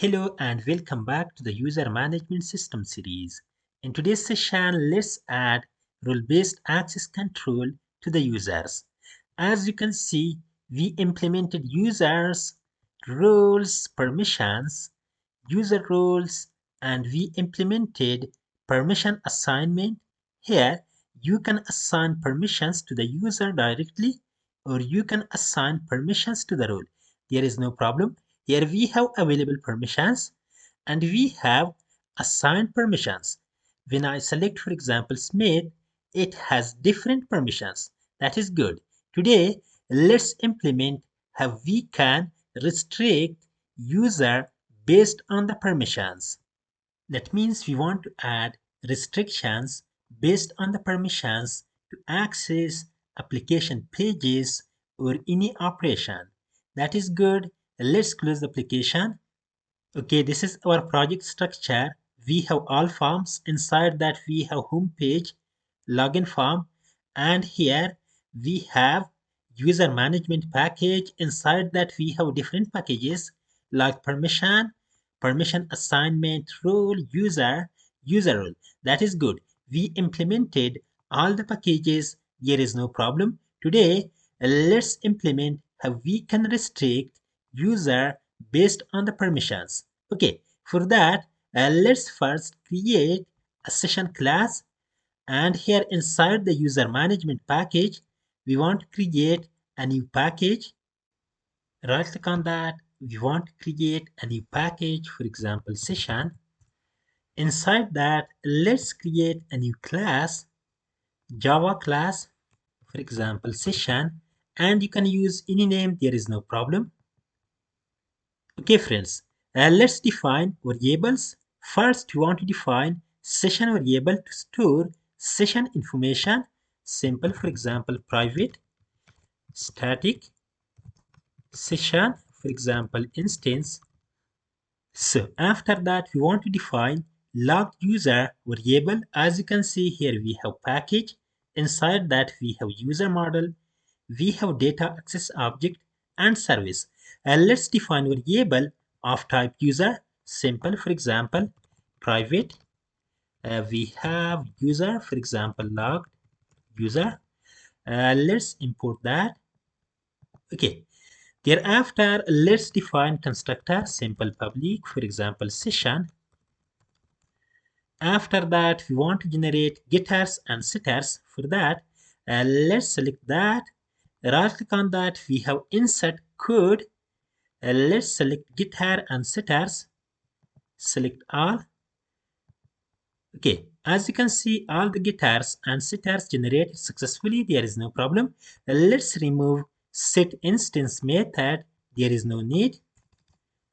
Hello and welcome back to the User Management System series. In today's session, let's add role-based access control to the users. As you can see, we implemented users, roles, permissions, user roles, and we implemented permission assignment. Here, you can assign permissions to the user directly, or you can assign permissions to the role. There is no problem. Here we have available permissions and we have assigned permissions. When I select, for example, Smith, it has different permissions. That is good. Today, let's implement how we can restrict user based on the permissions. That means we want to add restrictions based on the permissions to access application pages or any operation. That is good. Let's close the application. Okay, this is our project structure. We have all forms. Inside that we have home page, login form, and here we have user management package. Inside that we have different packages like permission assignment, role, user role. That is good. We implemented all the packages. There is no problem. Today, let's implement how we can restrict user based on the permissions. Okay, for that, let's first create a session class, and here inside the user management package, we want to create a new package. Right click on that. We want to create a new package, for example, session. Inside that, let's create a new class, Java class, for example, session, and you can use any name, there is no problem. Okay, friends, let's define variables. First, we want to define session variable to store session information. Simple, for example, private, static, session, for example, instance. So after that, we want to define logged user variable. As you can see here, we have package. Inside that, we have user model. We have data access object and service. Let's define variable of type user. Simple, for example, private. We have user, for example, logged user. Let's import that. Okay. Thereafter, let's define constructor, simple public, for example, session. After that, we want to generate getters and setters. For that, let's select that. Right click on that. We have insert code. Let's select getter and setters. Select all. Okay, as you can see, all the getters and setters generated successfully. There is no problem. Let's remove set instance method. There is no need.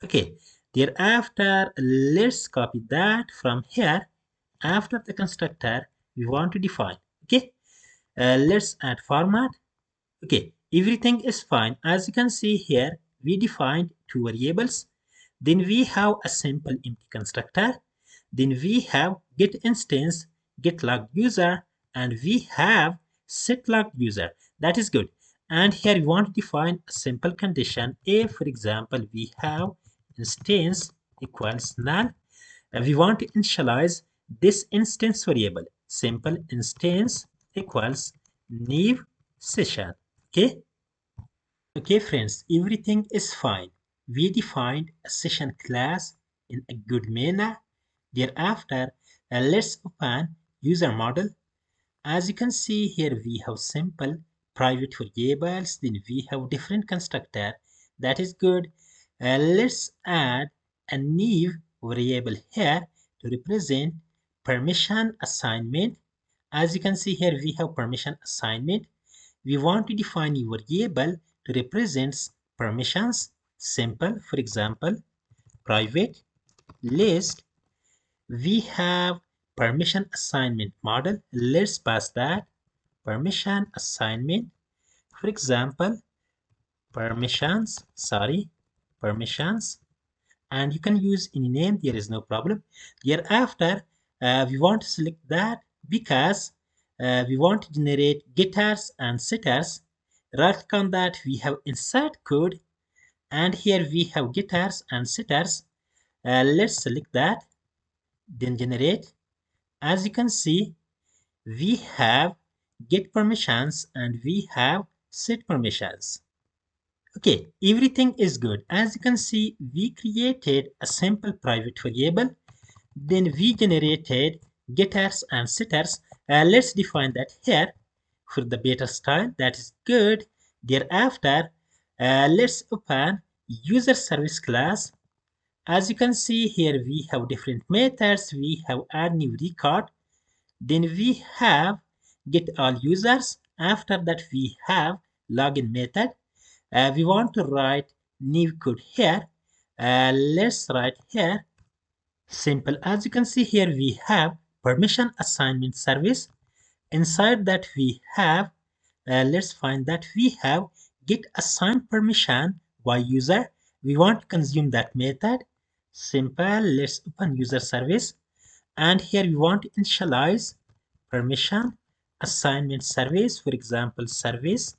Okay, thereafter, let's copy that from here. After the constructor, we want to define. Okay, let's add format. Okay, everything is fine. As you can see here, we defined two variables. Then we have a simple empty constructor. Then we have get instance, get logged user, and we have set logged user. That is good. And here we want to define a simple condition. If, for example, we have instance equals null, we want to initialize this instance variable. Simple instance equals new session. Okay. Okay, friends, everything is fine. We defined a session class in a good manner. Thereafter, let's open user model. As you can see here, we have simple private variables. Then we have different constructor. That is good. Let's add a new variable here to represent permission assignment. As you can see here, we have permission assignment. We want to define a variable to represent permissions. Simple, for example, private list. We have permission assignment model. Let's pass that permission assignment. For example, permissions, and you can use any name, there is no problem. Thereafter, we want to select that because we want to generate getters and setters. Right click on that, we have insert code, and here we have getters and setters. Let's select that, then generate. As you can see, we have get permissions and we have set permissions. Okay, everything is good. As you can see, we created a simple private variable. Then we generated getters and setters. Let's define that here for the beta style. That is good. Thereafter, let's open user service class. As you can see here, we have different methods. We have add new record. Then we have get all users. After that, we have login method. We want to write new code here. Let's write here simple. As you can see here, we have permission assignment service. Inside that we have, let's find that we have get assigned permission by user. We want to consume that method. Simple. Let's open user service. And here we want to initialize permission assignment service. For example, service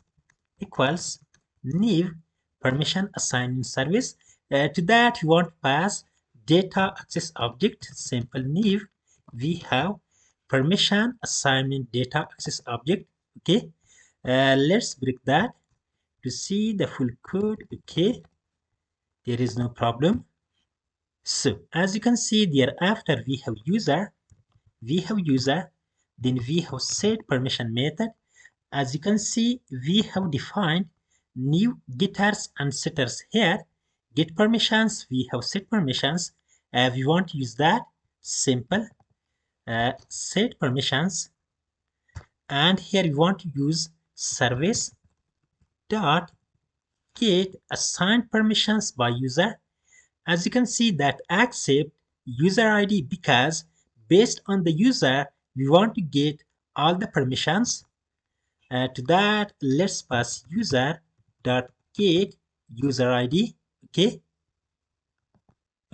equals new permission assignment service. To that we want to pass data access object. Simple new. We have permission assignment data access object. Okay, let's break that to see the full code. Okay, there is no problem. So as you can see, thereafter we have user, then we have set permission method. As you can see, we have defined new getters and setters here. Get permissions, we have set permissions. We want to use that simple set permissions, and here we want to use service dot get assigned permissions by user. As you can see, that accept user ID because based on the user we want to get all the permissions. To that, let's pass user dot get user ID. Okay.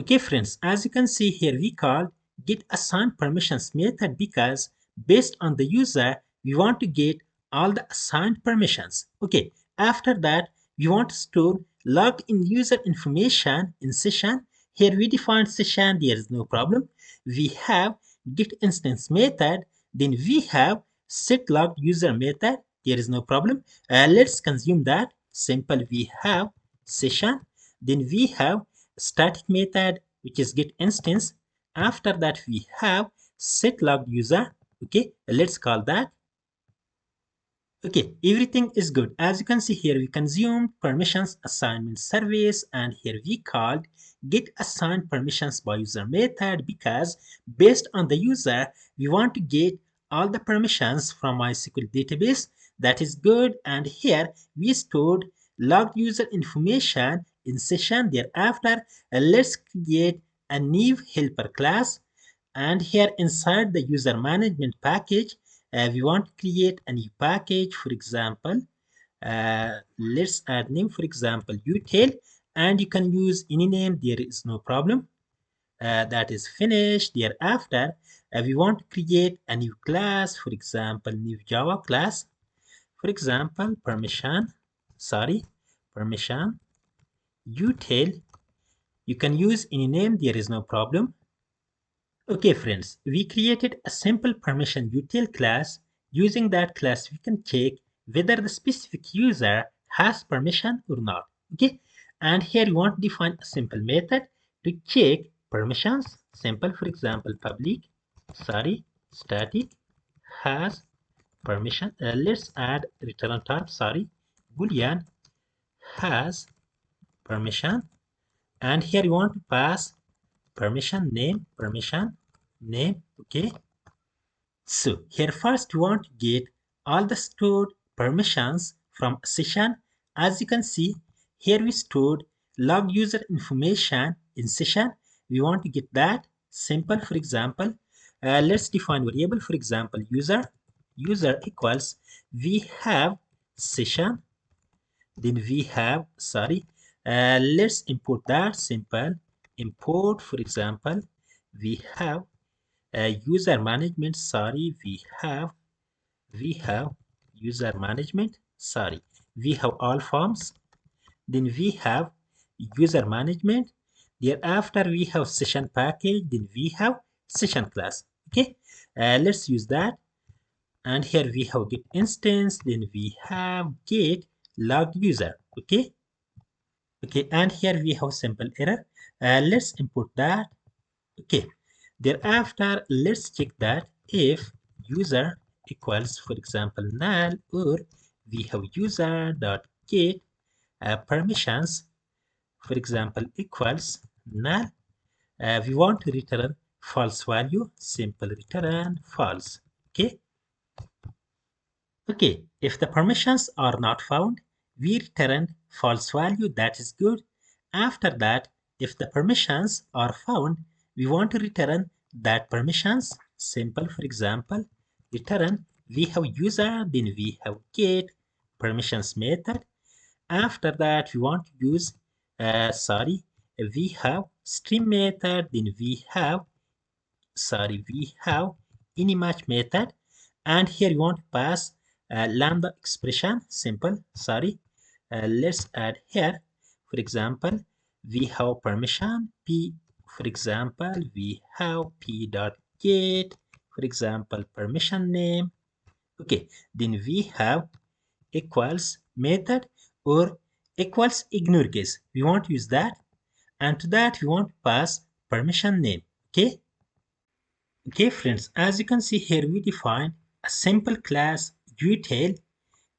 Okay, friends, as you can see here, we call get assigned permissions method because based on the user, we want to get all the assigned permissions. Okay, after that, we want to store logged in user information in session. Here we define session, there is no problem. We have get instance method, then we have set logged user method, there is no problem. Let's consume that. Simple, we have session, then we have static method which is get instance. After that we have set logged user. Okay, let's call that. Okay, everything is good. As you can see here, we consumed permissions assignment service, and here we called get assigned permissions by user method because based on the user we want to get all the permissions from MySQL database. That is good. And here we stored logged user information in session. Thereafter, let's create a new helper class, and here inside the user management package, we want to create a new package. For example, let's add name, for example, util, and you can use any name, there is no problem. That is finished. Thereafter, we want to create a new class, for example, new Java class. For example, permission util. You can use any name, there is no problem. Okay, friends, we created a simple permission util class. Using that class, we can check whether the specific user has permission or not. Okay, and here you want to define a simple method to check permissions. Simple, for example, public static has permission. Let's add return type boolean has permission, and here you want to pass permission name. Okay, so here first we want to get all the stored permissions from a session. As you can see here, we stored log user information in session. We want to get that. Simple, for example, let's define variable. For example, user equals, we have session, then we have let's import that. Simple import, for example, we have user management. We have user management. We have all forms, then we have user management, Thereafter, we have session package, then we have session class. Okay, let's use that. And here we have get instance, then we have get logged user. Okay, and here we have simple error. Let's import that. Okay, thereafter, let's check that if user equals, for example, null, or we have user dot get permissions, for example, equals null. We want to return false value, simple return false. Okay, if the permissions are not found, we return false value, that is good. After that, if the permissions are found, we want to return that permissions, simple, for example, return, we have user, then we have get permissions method. After that, we want to use, we have stream method, then we have inimatch method, and here you want to pass lambda expression, simple, let's add here, for example, we have permission p, for example, we have p dot get, for example, permission name. Okay, then we have equals method or equals ignore case, we want to use that, and to that we want to pass permission name. Okay, friends, as you can see here, we define a simple class util.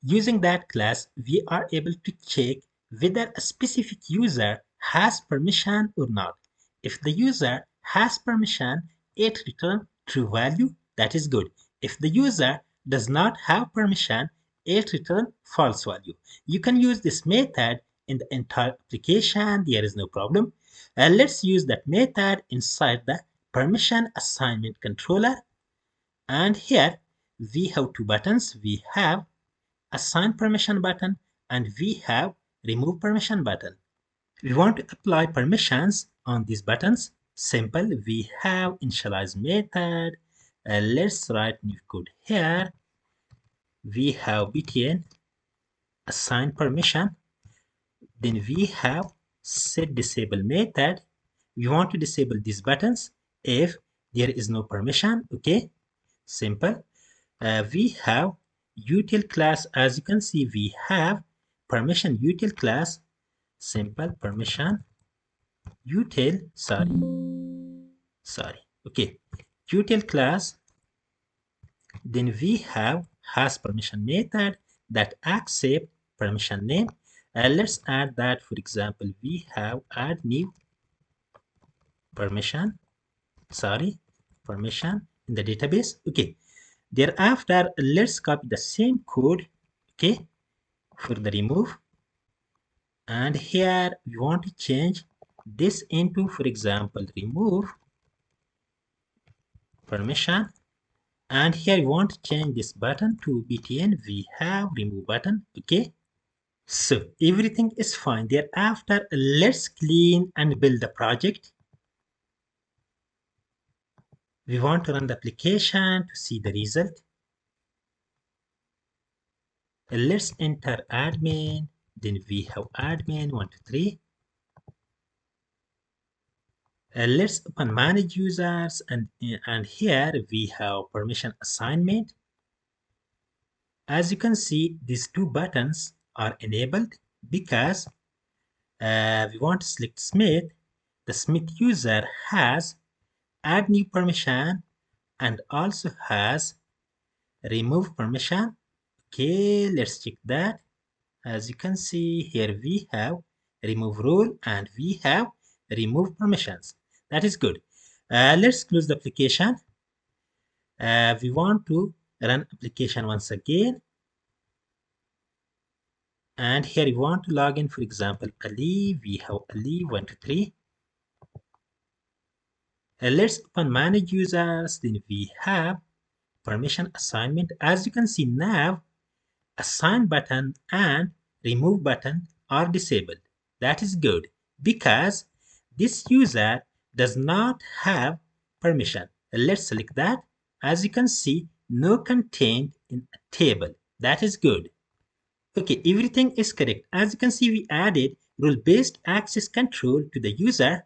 Using that class, we are able to check whether a specific user has permission or not. If the user has permission, it returns true value, that is good. If the user does not have permission, it returns false value. You can use this method in the entire application, there is no problem. Let's use that method inside the permission assignment controller. And here we have two buttons. We have assign permission button and we have remove permission button. We want to apply permissions on these buttons. Simple, we have initialize method. Let's write new code here. We have btn assign permission. Then we have set disable method. We want to disable these buttons if there is no permission. Okay, simple. We have util class. As you can see, we have permission util class, simple permission util, okay, util class. Then we have has permission method that accept permission name. Let's add that, for example, we have add new permission, permission in the database. Okay, thereafter, let's copy the same code, okay, for the remove. And here we want to change this into, for example, remove permission. And here we want to change this button to btn. We have remove button. Okay, so everything is fine. Thereafter, let's clean and build the project. We want to run the application to see the result. Let's enter admin. Then we have admin 1, 2, 3. Let's open manage users, and here we have permission assignment. As you can see, these two buttons are enabled because we want to select Smith. The Smith user has add new permission and also has remove permission. Okay, let's check that. As you can see here, we have remove rule and we have remove permissions. That is good. Let's close the application. We want to run application once again. And here we want to log in, for example, Ali. We have Ali 1, 2, 3. Let's open manage users. Then we have permission assignment. As you can see now, assign button and remove button are disabled. That is good because this user does not have permission. Let's select that. As you can see, no content in a table. That is good. Okay, everything is correct. As you can see, we added rule-based access control to the user.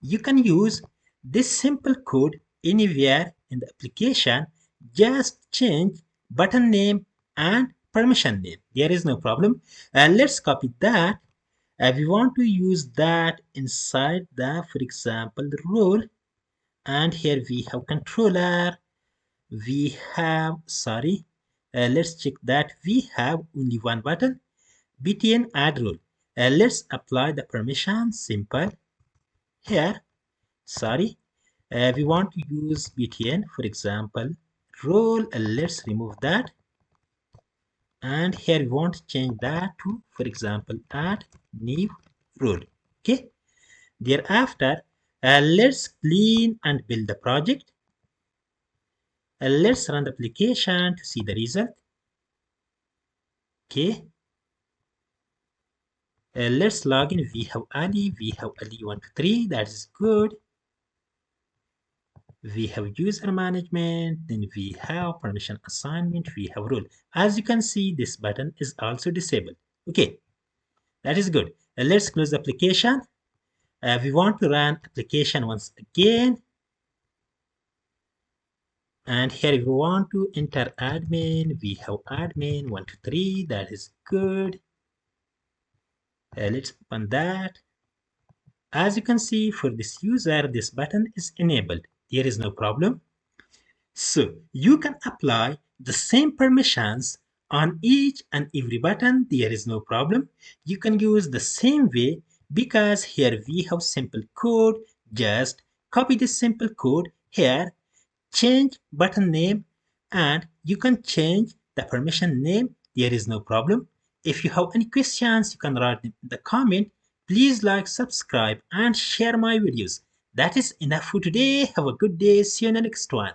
You can use this simple code anywhere in the application. Just change button name and permission name. There is no problem. Let's copy that. We want to use that inside the, for example, role. And here we have controller. We have, sorry, let's check that we have only one button, btn add role. Let's apply the permission. Simple. Here, sorry, we want to use btn, for example, role. Let's remove that. And here we want to change that to, for example, add new role. Okay. Thereafter, let's clean and build the project. Let's run the application to see the result. Okay. Let's log in. We have Ali. We have Ali123. That is good. We have user management. Then we have permission assignment. We have rule. As you can see, this button is also disabled. Okay. That is good. Let's close the application. We want to run application once again. And here we want to enter admin. We have admin 123. That is good. Let's open that. As you can see, for this user, this button is enabled. There is no problem. So you can apply the same permissions on each and every button. There is no problem. You can use the same way because here we have simple code. Just copy this simple code here, change button name, and you can change the permission name. There is no problem. If you have any questions, you can write in the comment. Please like, subscribe, and share my videos. That is enough for today. Have a good day. See you in the next one.